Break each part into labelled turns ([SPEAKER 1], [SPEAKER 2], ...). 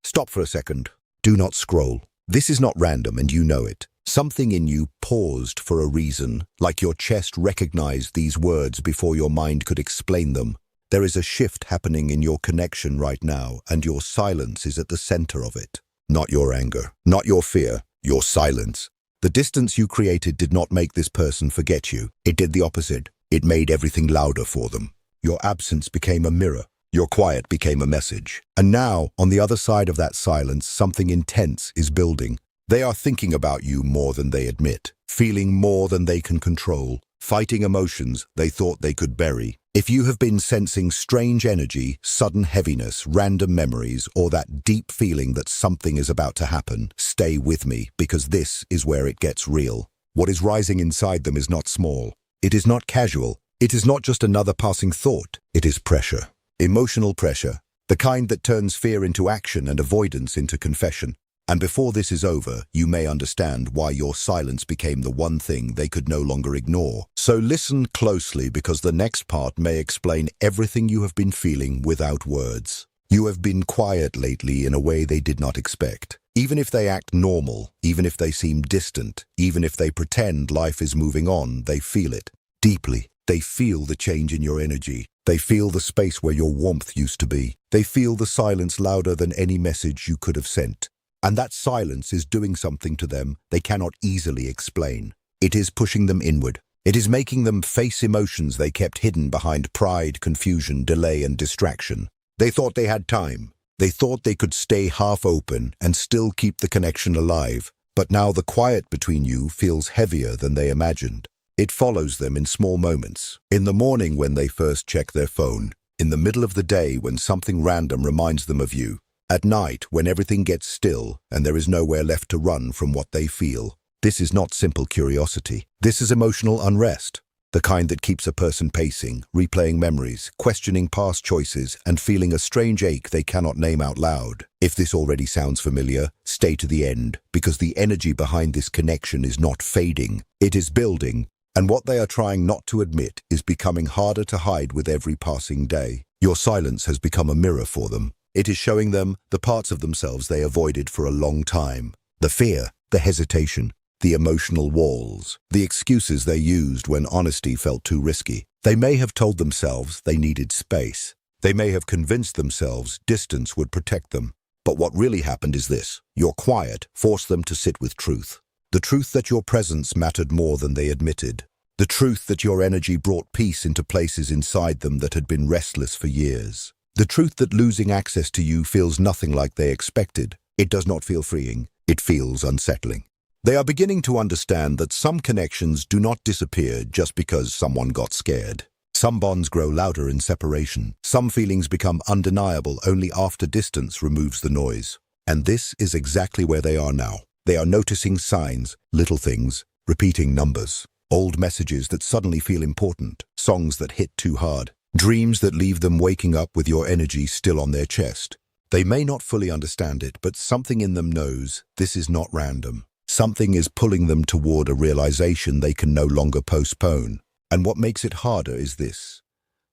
[SPEAKER 1] Stop for a second. Do not scroll. This is not random and you know it. Something in you paused for a reason, like your chest recognized these words before your mind could explain them. There is a shift happening in your connection right now, and your silence is at the center of it. Not your anger, not your fear, your silence. The distance you created did not make this person forget you. It did the opposite. It made everything louder for them. Your absence became a mirror. Your quiet became a message. And now, on the other side of that silence, something intense is building. They are thinking about you more than they admit, feeling more than they can control, fighting emotions they thought they could bury. If you have been sensing strange energy, sudden heaviness, random memories, or that deep feeling that something is about to happen, stay with me, because this is where it gets real. What is rising inside them is not small. It is not casual. It is not just another passing thought. It is pressure. Emotional pressure. The kind that turns fear into action and avoidance into confession. And before this is over, you may understand why your silence became the one thing they could no longer ignore. So listen closely, because the next part may explain everything you have been feeling without words. You have been quiet lately in a way they did not expect. Even if they act normal, even if they seem distant, even if they pretend life is moving on, they feel it deeply. They feel the change in your energy. They feel the space where your warmth used to be. They feel the silence louder than any message you could have sent. And that silence is doing something to them they cannot easily explain. It is pushing them inward. It is making them face emotions they kept hidden behind pride, confusion, delay, and distraction. They thought they had time. They thought they could stay half open and still keep the connection alive. But now the quiet between you feels heavier than they imagined. It follows them in small moments. In the morning when they first check their phone. In the middle of the day when something random reminds them of you. At night, when everything gets still and there is nowhere left to run from what they feel. This is not simple curiosity. This is emotional unrest, the kind that keeps a person pacing, replaying memories, questioning past choices, and feeling a strange ache they cannot name out loud. If this already sounds familiar, stay to the end, because the energy behind this connection is not fading. It is building, and what they are trying not to admit is becoming harder to hide with every passing day. Your silence has become a mirror for them. It is showing them the parts of themselves they avoided for a long time. The fear, the hesitation, the emotional walls, the excuses they used when honesty felt too risky. They may have told themselves they needed space. They may have convinced themselves distance would protect them. But what really happened is this. Your quiet forced them to sit with truth. The truth that your presence mattered more than they admitted. The truth that your energy brought peace into places inside them that had been restless for years. The truth that losing access to you feels nothing like they expected. It does not feel freeing. It feels unsettling. They are beginning to understand that some connections do not disappear just because someone got scared. Some bonds grow louder in separation. Some feelings become undeniable only after distance removes the noise. And this is exactly where they are now. They are noticing signs, little things, repeating numbers, old messages that suddenly feel important, songs that hit too hard. Dreams that leave them waking up with your energy still on their chest. They may not fully understand it, but something in them knows this is not random. Something is pulling them toward a realization they can no longer postpone. And what makes it harder is this.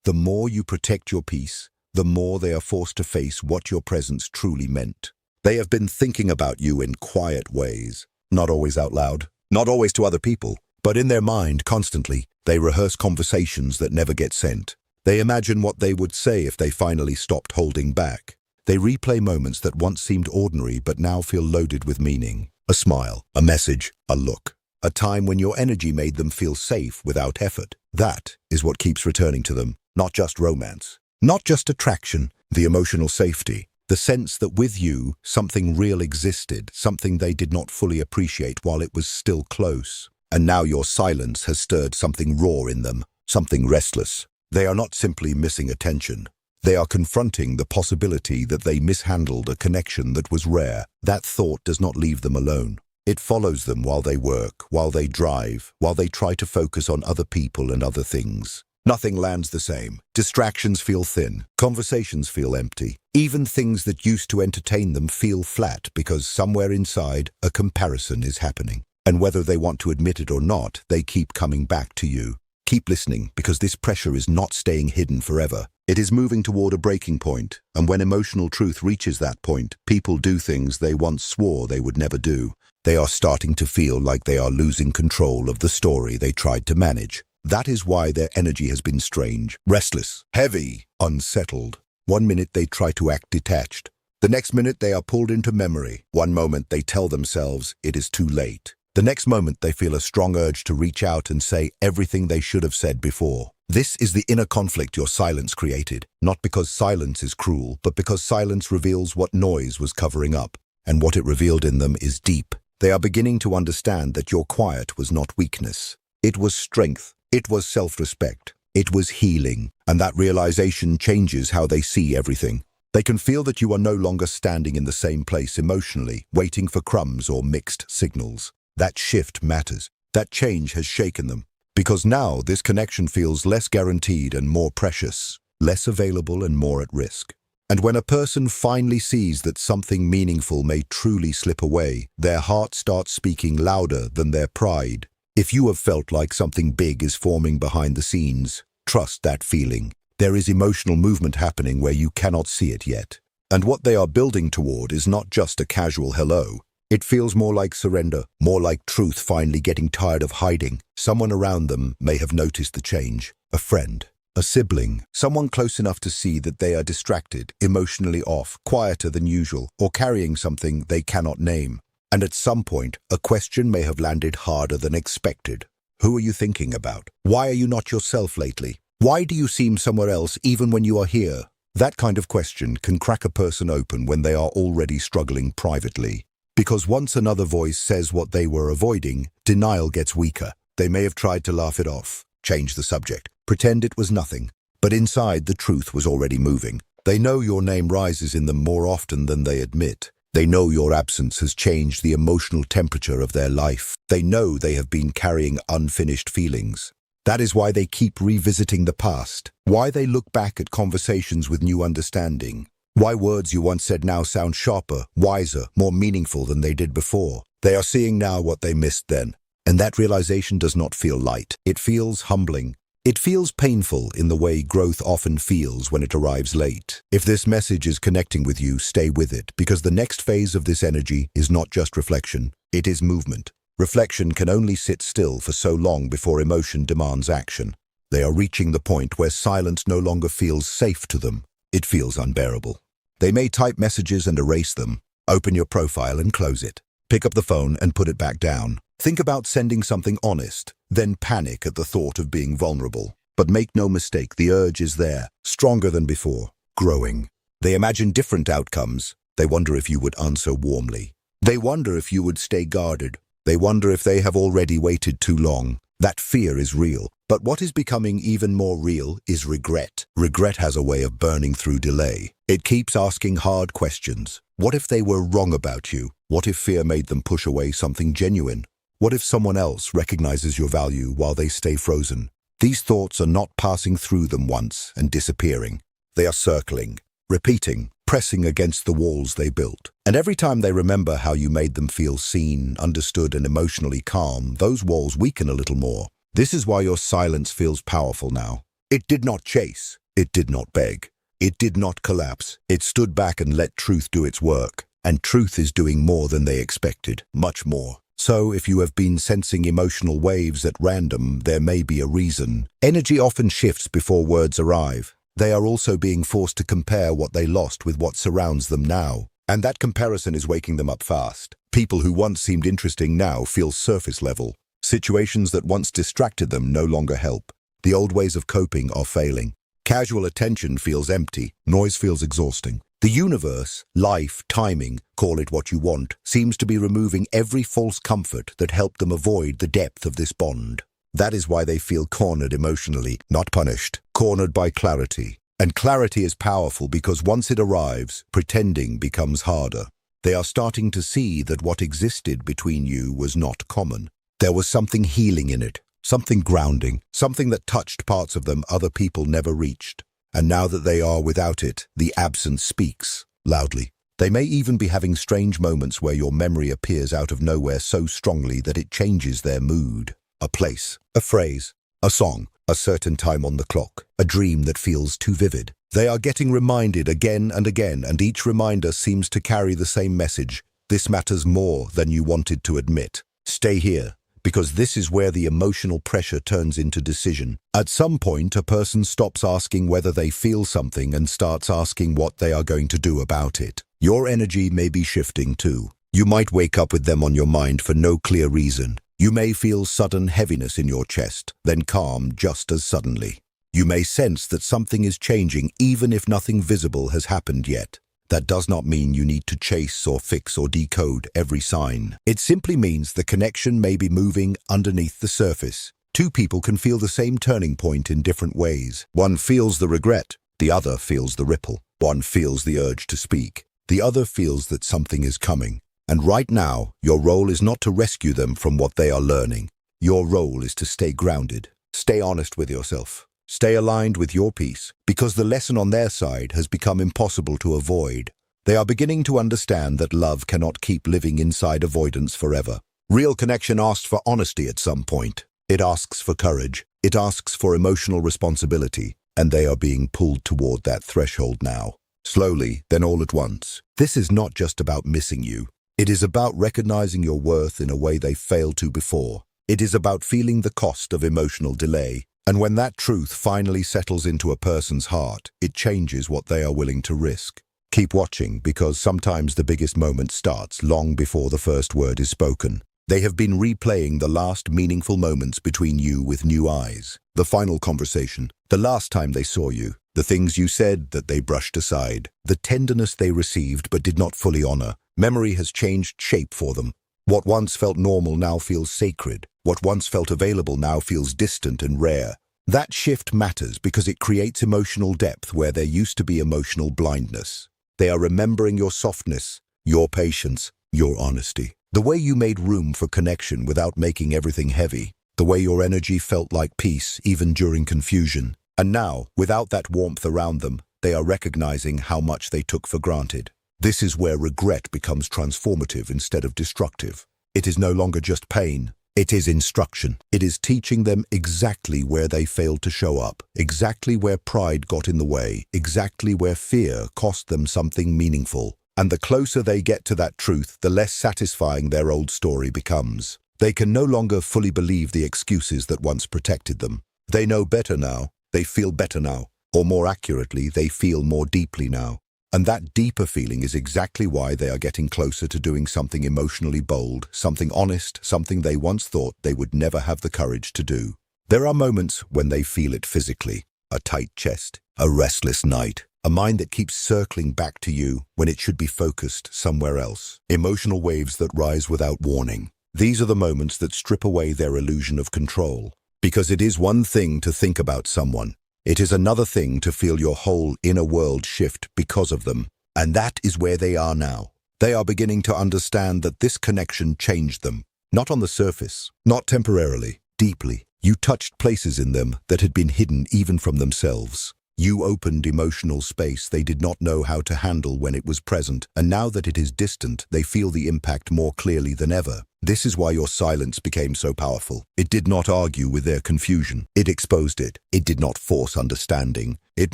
[SPEAKER 1] The more you protect your peace, the more they are forced to face what your presence truly meant. They have been thinking about you in quiet ways, not always out loud, not always to other people, but in their mind constantly. They rehearse conversations that never get sent. They imagine what they would say if they finally stopped holding back. They replay moments that once seemed ordinary but now feel loaded with meaning. A smile, a message, a look. A time when your energy made them feel safe without effort. That is what keeps returning to them. Not just romance. Not just attraction. The emotional safety. The sense that with you, something real existed. Something they did not fully appreciate while it was still close. And now your silence has stirred something raw in them. Something restless. They are not simply missing attention. They are confronting the possibility that they mishandled a connection that was rare. That thought does not leave them alone. It follows them while they work, while they drive, while they try to focus on other people and other things. Nothing lands the same. Distractions feel thin. Conversations feel empty. Even things that used to entertain them feel flat because somewhere inside a comparison is happening. And whether they want to admit it or not, they keep coming back to you. Keep listening, because this pressure is not staying hidden forever. It is moving toward a breaking point, and when emotional truth reaches that point, people do things they once swore they would never do. They are starting to feel like they are losing control of the story they tried to manage. That is why their energy has been strange, restless, heavy, unsettled. One minute they try to act detached. The next minute they are pulled into memory. One moment they tell themselves it is too late. The next moment they feel a strong urge to reach out and say everything they should have said before. This is the inner conflict your silence created, not because silence is cruel, but because silence reveals what noise was covering up, and what it revealed in them is deep. They are beginning to understand that your quiet was not weakness. It was strength. It was self-respect. It was healing, and that realization changes how they see everything. They can feel that you are no longer standing in the same place emotionally, waiting for crumbs or mixed signals. That shift matters. That change has shaken them. Because now this connection feels less guaranteed and more precious, less available and more at risk. And when a person finally sees that something meaningful may truly slip away, their heart starts speaking louder than their pride. If you have felt like something big is forming behind the scenes, trust that feeling. There is emotional movement happening where you cannot see it yet. And what they are building toward is not just a casual hello. It feels more like surrender, more like truth finally getting tired of hiding. Someone around them may have noticed the change. A friend, a sibling, someone close enough to see that they are distracted, emotionally off, quieter than usual, or carrying something they cannot name. And at some point, a question may have landed harder than expected. Who are you thinking about? Why are you not yourself lately? Why do you seem somewhere else even when you are here? That kind of question can crack a person open when they are already struggling privately. Because once another voice says what they were avoiding, denial gets weaker. They may have tried to laugh it off, change the subject, pretend it was nothing. But inside, the truth was already moving. They know your name rises in them more often than they admit. They know your absence has changed the emotional temperature of their life. They know they have been carrying unfinished feelings. That is why they keep revisiting the past, why they look back at conversations with new understanding, why words you once said now sound sharper, wiser, more meaningful than they did before. They are seeing now what they missed then. And that realization does not feel light. It feels humbling. It feels painful in the way growth often feels when it arrives late. If this message is connecting with you, stay with it, because the next phase of this energy is not just reflection, it is movement. Reflection can only sit still for so long before emotion demands action. They are reaching the point where silence no longer feels safe to them. It feels unbearable. They may type messages and erase them. Open your profile and close it. Pick up the phone and put it back down. Think about sending something honest, then panic at the thought of being vulnerable. But make no mistake, the urge is there, stronger than before, growing. They imagine different outcomes. They wonder if you would answer warmly. They wonder if you would stay guarded. They wonder if they have already waited too long. That fear is real. But what is becoming even more real is regret. Regret has a way of burning through delay. It keeps asking hard questions. What if they were wrong about you? What if fear made them push away something genuine? What if someone else recognizes your value while they stay frozen? These thoughts are not passing through them once and disappearing. They are circling, repeating, pressing against the walls they built. And every time they remember how you made them feel seen, understood, and emotionally calm, those walls weaken a little more. This is why your silence feels powerful now. It did not chase. It did not beg. It did not collapse. It stood back and let truth do its work. And truth is doing more than they expected, much more. So if you have been sensing emotional waves at random, there may be a reason. Energy often shifts before words arrive. They are also being forced to compare what they lost with what surrounds them now. And that comparison is waking them up fast. People who once seemed interesting now feel surface level. Situations that once distracted them no longer help. The old ways of coping are failing. Casual attention feels empty. Noise feels exhausting. The universe, life, timing, call it what you want, seems to be removing every false comfort that helped them avoid the depth of this bond. That is why they feel cornered emotionally, not punished, cornered by clarity. And clarity is powerful because once it arrives, pretending becomes harder. They are starting to see that what existed between you was not common. There was something healing in it, something grounding, something that touched parts of them other people never reached. And now that they are without it, the absence speaks loudly. They may even be having strange moments where your memory appears out of nowhere so strongly that it changes their mood. A place, a phrase, a song, a certain time on the clock, a dream that feels too vivid. They are getting reminded again and again, and each reminder seems to carry the same message. This matters more than you wanted to admit. Stay here, because this is where the emotional pressure turns into decision. At some point, a person stops asking whether they feel something and starts asking what they are going to do about it. Your energy may be shifting too. You might wake up with them on your mind for no clear reason. You may feel sudden heaviness in your chest, then calm just as suddenly. You may sense that something is changing even if nothing visible has happened yet. That does not mean you need to chase or fix or decode every sign. It simply means the connection may be moving underneath the surface. Two people can feel the same turning point in different ways. One feels the regret, the other feels the ripple. One feels the urge to speak, the other feels that something is coming. And right now, your role is not to rescue them from what they are learning. Your role is to stay grounded, stay honest with yourself. Stay aligned with your peace, because the lesson on their side has become impossible to avoid. They are beginning to understand that love cannot keep living inside avoidance forever. Real connection asks for honesty at some point. It asks for courage. It asks for emotional responsibility, and they are being pulled toward that threshold now. Slowly, then all at once. This is not just about missing you. It is about recognizing your worth in a way they failed to before. It is about feeling the cost of emotional delay. And when that truth finally settles into a person's heart, it changes what they are willing to risk. Keep watching, because sometimes the biggest moment starts long before the first word is spoken. They have been replaying the last meaningful moments between you with new eyes. The final conversation, the last time they saw you, the things you said that they brushed aside, the tenderness they received but did not fully honor. Memory has changed shape for them. What once felt normal now feels sacred. What once felt available now feels distant and rare. That shift matters because it creates emotional depth where there used to be emotional blindness. They are remembering your softness, your patience, your honesty. The way you made room for connection without making everything heavy. The way your energy felt like peace even during confusion. And now, without that warmth around them, they are recognizing how much they took for granted. This is where regret becomes transformative instead of destructive. It is no longer just pain. It is instruction. It is teaching them exactly where they failed to show up, exactly where pride got in the way, exactly where fear cost them something meaningful. And the closer they get to that truth, the less satisfying their old story becomes. They can no longer fully believe the excuses that once protected them. They know better now. They feel better now. Or more accurately, they feel more deeply now. And that deeper feeling is exactly why they are getting closer to doing something emotionally bold, something honest, something they once thought they would never have the courage to do. There are moments when they feel it physically. A tight chest, a restless night, a mind that keeps circling back to you when it should be focused somewhere else. Emotional waves that rise without warning. These are the moments that strip away their illusion of control. Because it is one thing to think about someone. It is another thing to feel your whole inner world shift because of them. And that is where they are now. They are beginning to understand that this connection changed them. Not on the surface, not temporarily, deeply. You touched places in them that had been hidden even from themselves. You opened emotional space they did not know how to handle when it was present, and now that it is distant, they feel the impact more clearly than ever. This is why your silence became so powerful. It did not argue with their confusion. It exposed it. It did not force understanding. It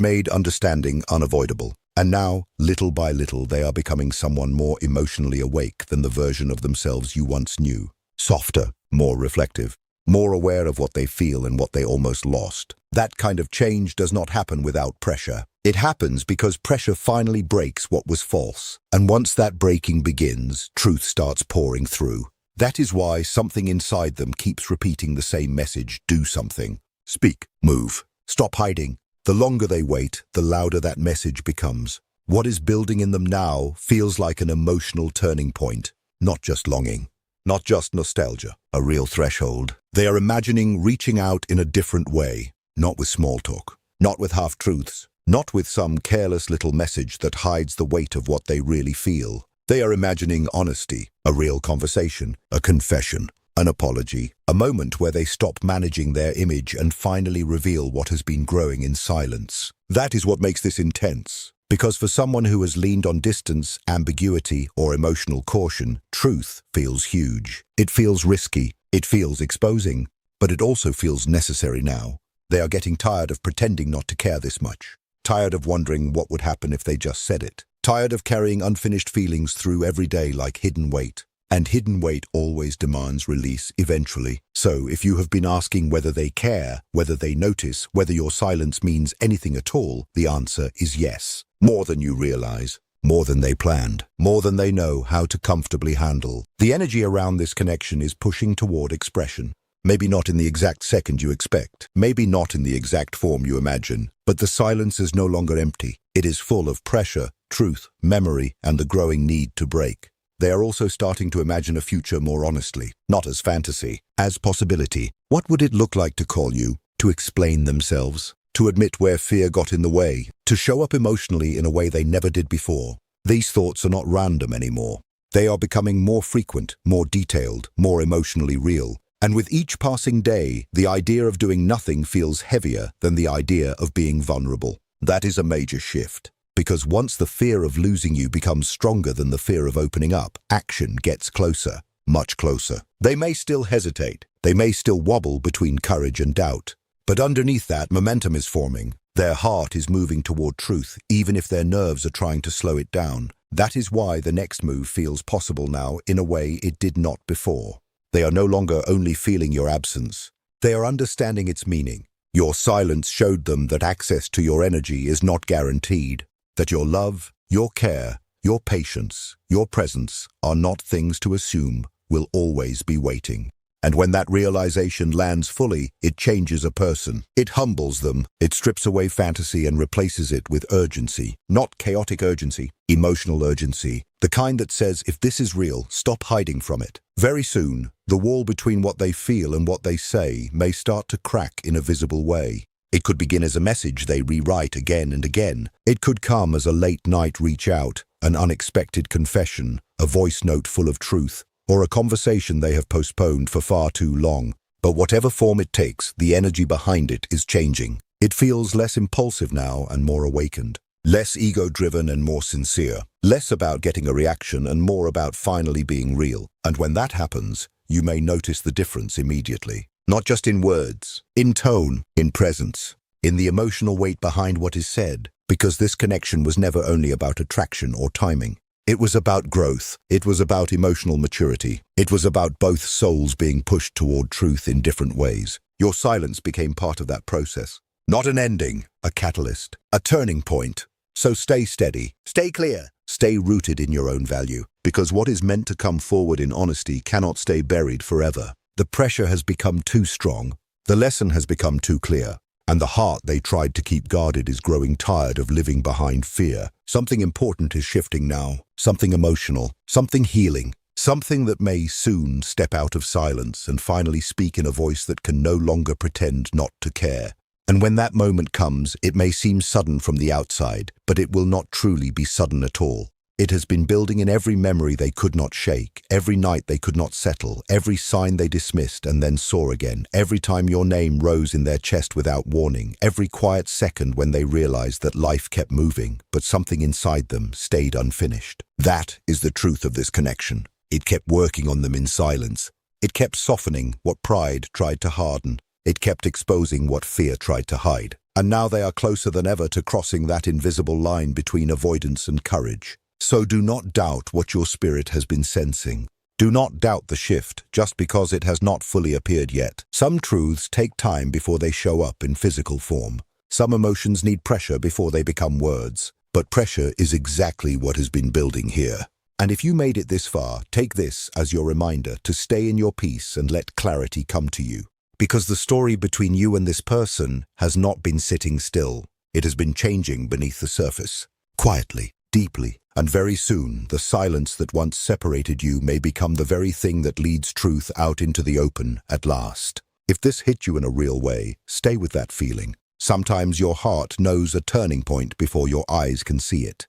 [SPEAKER 1] made understanding unavoidable. And now, little by little, they are becoming someone more emotionally awake than the version of themselves you once knew. Softer, more reflective, more aware of what they feel and what they almost lost. That kind of change does not happen without pressure. It happens because pressure finally breaks what was false. And once that breaking begins, truth starts pouring through. That is why something inside them keeps repeating the same message: do something. Speak, move, stop hiding. The longer they wait, the louder that message becomes. What is building in them now feels like an emotional turning point, not just longing, not just nostalgia, a real threshold. They are imagining reaching out in a different way, not with small talk, not with half-truths, not with some careless little message that hides the weight of what they really feel. They are imagining honesty, a real conversation, a confession, an apology, a moment where they stop managing their image and finally reveal what has been growing in silence. That is what makes this intense. Because for someone who has leaned on distance, ambiguity, or emotional caution, truth feels huge. It feels risky. It feels exposing. But it also feels necessary now. They are getting tired of pretending not to care this much. tired of wondering what would happen if they just said it, tired of carrying unfinished feelings through every day like hidden weight. And hidden weight always demands release eventually. So if you have been asking whether they care, whether they notice, whether your silence means anything at all, the answer is yes. More than you realize, more than they planned, more than they know how to comfortably handle. The energy around this connection is pushing toward expression. Maybe not in the exact second you expect, maybe not in the exact form you imagine, but the silence is no longer empty. It is full of pressure, truth, memory, and the growing need to break. They are also starting to imagine a future more honestly, not as fantasy, as possibility. What would it look like to call you, to explain themselves, to admit where fear got in the way, to show up emotionally in a way they never did before? These thoughts are not random anymore. They are becoming more frequent, more detailed, more emotionally real. And with each passing day, the idea of doing nothing feels heavier than the idea of being vulnerable. That is a major shift. Because once the fear of losing you becomes stronger than the fear of opening up, action gets closer, much closer. They may still hesitate. They may still wobble between courage and doubt. But underneath that, momentum is forming. Their heart is moving toward truth, even if their nerves are trying to slow it down. That is why the next move feels possible now in a way it did not before. They are no longer only feeling your absence. They are understanding its meaning. Your silence showed them that access to your energy is not guaranteed. That your love, your care, your patience, your presence are not things to assume, will always be waiting. And when that realization lands fully, it changes a person. It humbles them. It strips away fantasy and replaces it with urgency. Not chaotic urgency, emotional urgency. The kind that says, if this is real, stop hiding from it. Very soon, the wall between what they feel and what they say may start to crack in a visible way. It could begin as a message they rewrite again and again. It could come as a late-night reach out, an unexpected confession, a voice note full of truth, or a conversation they have postponed for far too long. But whatever form it takes, the energy behind it is changing. It feels less impulsive now and more awakened. Less ego-driven and more sincere. Less about getting a reaction and more about finally being real. And when that happens, you may notice the difference immediately. Not just in words, in tone, in presence, in the emotional weight behind what is said, because this connection was never only about attraction or timing. It was about growth. It was about emotional maturity. It was about both souls being pushed toward truth in different ways. Your silence became part of that process. Not an ending, a catalyst, a turning point. So stay steady, stay clear, stay rooted in your own value, because what is meant to come forward in honesty cannot stay buried forever. The pressure has become too strong, the lesson has become too clear, and the heart they tried to keep guarded is growing tired of living behind fear. Something important is shifting now, something emotional, something healing, something that may soon step out of silence and finally speak in a voice that can no longer pretend not to care. And when that moment comes, it may seem sudden from the outside, but it will not truly be sudden at all. It has been building in every memory they could not shake, every night they could not settle, every sign they dismissed and then saw again, every time your name rose in their chest without warning, every quiet second when they realized that life kept moving, but something inside them stayed unfinished. That is the truth of this connection. It kept working on them in silence. It kept softening what pride tried to harden. It kept exposing what fear tried to hide. And now they are closer than ever to crossing that invisible line between avoidance and courage. So do not doubt what your spirit has been sensing. Do not doubt the shift just because it has not fully appeared yet. Some truths take time before they show up in physical form. Some emotions need pressure before they become words. But pressure is exactly what has been building here. And if you made it this far, take this as your reminder to stay in your peace and let clarity come to you. Because the story between you and this person has not been sitting still. It has been changing beneath the surface. Quietly, deeply. And very soon, the silence that once separated you may become the very thing that leads truth out into the open at last. If this hit you in a real way, stay with that feeling. Sometimes your heart knows a turning point before your eyes can see it.